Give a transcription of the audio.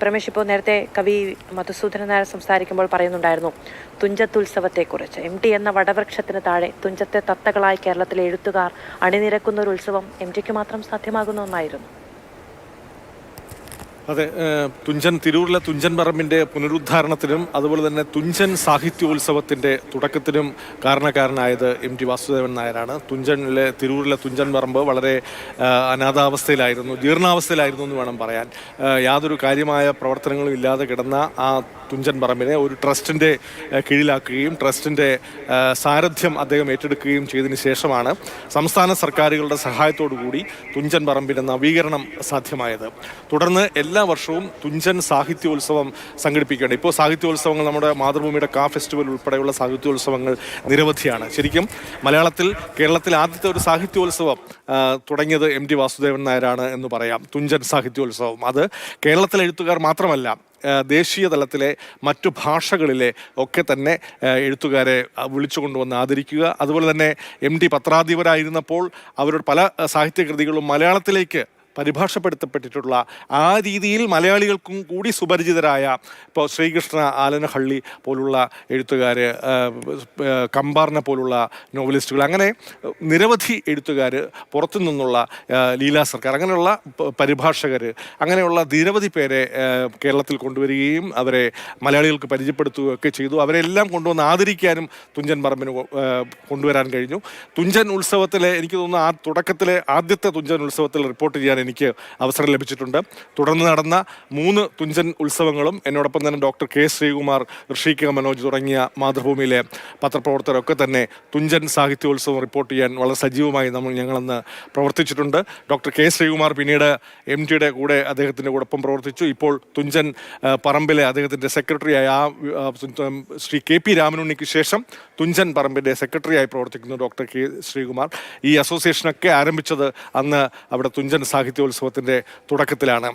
പ്രമേഷ്, ഇപ്പോൾ നേരത്തെ കവി മധുസൂദനൻ നായർ സംസാരിക്കുമ്പോൾ പറയുന്നുണ്ടായിരുന്നു തുഞ്ചത്തുത്സവത്തെക്കുറിച്ച്. MT എന്ന വടവൃക്ഷത്തിന് താഴെ തുഞ്ചത്തെ തത്തകളായി കേരളത്തിലെ എഴുത്തുകാർ അണിനിരക്കുന്ന ഒരു ഉത്സവം MTക്ക് മാത്രം സാധ്യമാകുന്ന ഒന്നായിരുന്നു. അതെ, തിരൂരിലെ തുഞ്ചൻ പറമ്പിൻ്റെ പുനരുദ്ധാരണത്തിനും അതുപോലെ തന്നെ തുഞ്ചൻ സാഹിത്യോത്സവത്തിൻ്റെ തുടക്കത്തിനും കാരണക്കാരനായത് MT വാസുദേവൻ നായരാണ്. തിരൂരിലെ തുഞ്ചൻ പറമ്പ് വളരെ അനാഥാവസ്ഥയിലായിരുന്നു, ജീർണാവസ്ഥയിലായിരുന്നു എന്ന് വേണം പറയാൻ. യാതൊരു കാര്യമായ പ്രവർത്തനങ്ങളും ഇല്ലാതെ കിടന്ന ആ തുഞ്ചൻ പറമ്പിനെ ഒരു ട്രസ്റ്റിൻ്റെ കീഴിലാക്കുകയും ട്രസ്റ്റിൻ്റെ സാരഥ്യം അദ്ദേഹം ഏറ്റെടുക്കുകയും ചെയ്തതിന് ശേഷമാണ് സംസ്ഥാന സർക്കാരുകളുടെ സഹായത്തോടു കൂടി തുഞ്ചൻ പറമ്പിൻ്റെ നവീകരണം സാധ്യമായത്. തുടർന്ന് എല്ലാ വർഷവും തുഞ്ചൻ സാഹിത്യോത്സവം സംഘടിപ്പിക്കുകയാണ്. ഇപ്പോൾ സാഹിത്യോത്സവങ്ങൾ നമ്മുടെ മാതൃഭൂമിയുടെ ഫെസ്റ്റിവൽ ഉൾപ്പെടെയുള്ള സാഹിത്യോത്സവങ്ങൾ നിരവധിയാണ്. ശരിക്കും കേരളത്തിൽ ആദ്യത്തെ ഒരു സാഹിത്യോത്സവം തുടങ്ങിയത് MT വാസുദേവൻ നായരാണ് എന്ന് പറയാം. തുഞ്ചൻ സാഹിത്യോത്സവം അത് കേരളത്തിലെ എഴുത്തുകാർ മാത്രമല്ല, ദേശീയ തലത്തിലെ മറ്റു ഭാഷകളിലെ ഒക്കെ തന്നെ എഴുത്തുകാരെ വിളിച്ചു കൊണ്ടുവന്ന് ആദരിക്കുക. അതുപോലെ തന്നെ MT പത്രാധിപരായിരുന്നപ്പോൾ അവരുടെ പല സാഹിത്യകൃതികളും മലയാളത്തിലേക്ക് പരിഭാഷപ്പെടുത്തപ്പെട്ടിട്ടുള്ള ആ രീതിയിൽ മലയാളികൾക്കും കൂടി സുപരിചിതരായ ഇപ്പോൾ ശ്രീകൃഷ്ണ ആലനഹള്ളി പോലുള്ള എഴുത്തുകാർ, കമ്പാറിനെ പോലുള്ള നോവലിസ്റ്റുകൾ, അങ്ങനെ നിരവധി എഴുത്തുകാർ, പുറത്തു നിന്നുള്ള ലീലാ സർക്കാർ, അങ്ങനെയുള്ള പരിഭാഷകർ, അങ്ങനെയുള്ള നിരവധി പേരെ കേരളത്തിൽ കൊണ്ടുവരികയും അവരെ മലയാളികൾക്ക് പരിചയപ്പെടുത്തുകയൊക്കെ ചെയ്തു. അവരെല്ലാം കൊണ്ടുവന്ന് ആദരിക്കാനും തുഞ്ചൻ പറമ്പിന് കൊണ്ടുവരാൻ കഴിഞ്ഞു. തുഞ്ചൻ ഉത്സവത്തിലെ എനിക്ക് തോന്നുന്നു ആ തുടക്കത്തിലെ ആദ്യത്തെ തുഞ്ചൻ ഉത്സവത്തിൽ റിപ്പോർട്ട് ചെയ്യാൻ എനിക്ക് അവസരം ലഭിച്ചിട്ടുണ്ട്. തുടർന്ന് നടന്ന 3 തുഞ്ചൻ ഉത്സവങ്ങളും എന്നോടൊപ്പം തന്നെ ഡോക്ടർ K. ശ്രീകുമാർ, ഋഷിക മനോജ് തുടങ്ങിയ മാതൃഭൂമിയിലെ പത്രപ്രവർത്തകരൊക്കെ തന്നെ തുഞ്ചൻ സാഹിത്യോത്സവം റിപ്പോർട്ട് ചെയ്യാൻ വളരെ സജീവമായി ഞങ്ങളന്ന് പ്രവർത്തിച്ചിട്ടുണ്ട്. Doctor K. ശ്രീകുമാർ പിന്നീട് MTയുടെ കൂടെ അദ്ദേഹത്തിൻ്റെ കൂടൊപ്പം പ്രവർത്തിച്ചു. ഇപ്പോൾ തുഞ്ചൻ പറമ്പിലെ അദ്ദേഹത്തിൻ്റെ സെക്രട്ടറിയായ ശ്രീ KP രാമനുണ്ണിക്ക് ശേഷം തുഞ്ചൻ പറമ്പിൻ്റെ സെക്രട്ടറിയായി പ്രവർത്തിക്കുന്നു ഡോക്ടർ K. ശ്രീകുമാർ. ഈ അസോസിയേഷനൊക്കെ ആരംഭിച്ചത് അന്ന് അവിടെ തുഞ്ചൻ സാഹിത്യോത്സവത്തിൻ്റെ തുടക്കത്തിലാണ്.